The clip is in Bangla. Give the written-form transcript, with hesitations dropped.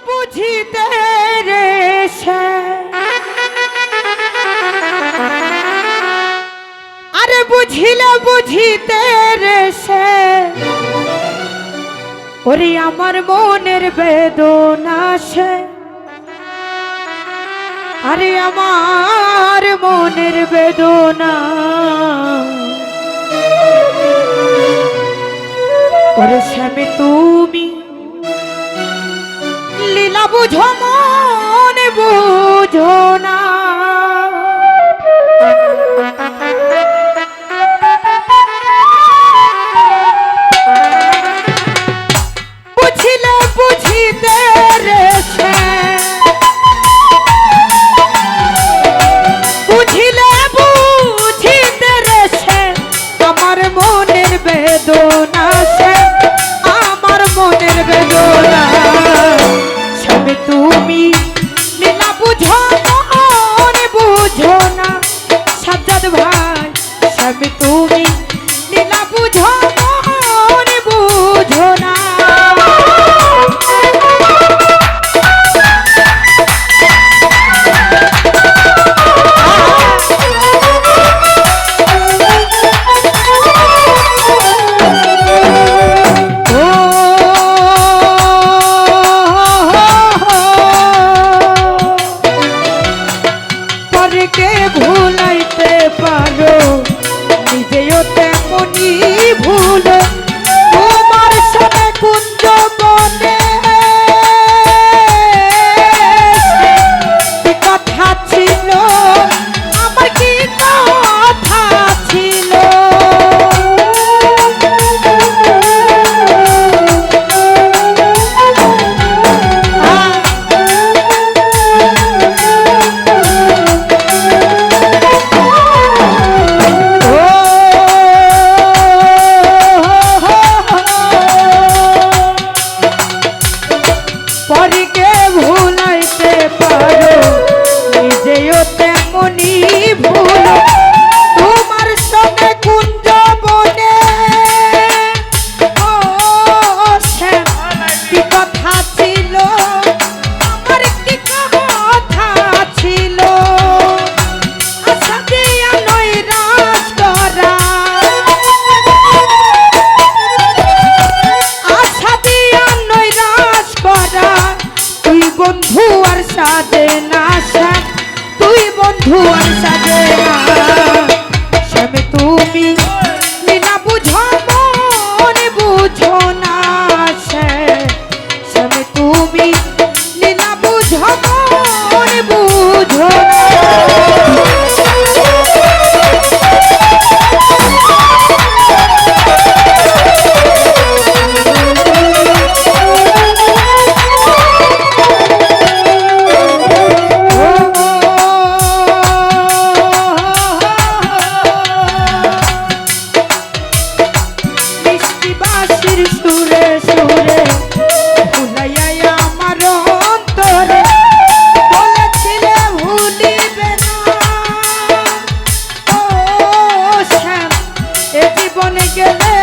বুঝিতে রে সে, আরে বুঝিলে বুঝিতে রে সে, ওরে আমার মনের বেদনা সে, আরে আমার মনের বেদনা, ওরে স্বামী তুমি লীলা বুঝো মন বুঝো না। বুঝিলে বুঝিতে রে সে, বুঝিলে বুঝিতে রে সে, আমার মনের বেদনা সে, আমার মনের বেদনা, সবে তুমি লীলা বুঝো মন বুঝো না। সাজ্জাদ ভাই সবে তুমি লীলা বুঝো মন বুঝো না। কে ভুলাইতে পারো নিজেও তেমনি ভুল, তোমার সাথে কুঞ্জ বনে কি কথা ছিল, আমার কি কথা ছিল। পরকে ভুলাইতে পারো নিজেও তেমনি ভুল, তোমার সঙ্গে কুঞ্জ বনে ও শ্যাম কি কথা ছিল, আমার কি কথা ছিল। আশা দিয়া নৈরাশ করা, আশা দিয়া নৈরাশ করা, তুই বন্ধু আর সাজে না শ্যাম, তুই বন্ধু আর সাজে না। শ্যাম তুমি লীলা বুঝো মন বুঝো না শ্যাম, শ্যাম তুমি লীলা বুঝো মন বুঝো না। সুরে সুরে ভুলাইয়া আমার অন্তরে বলেছিলে ভুলিবে না। ও শ্যাম এ জীবনে গেলে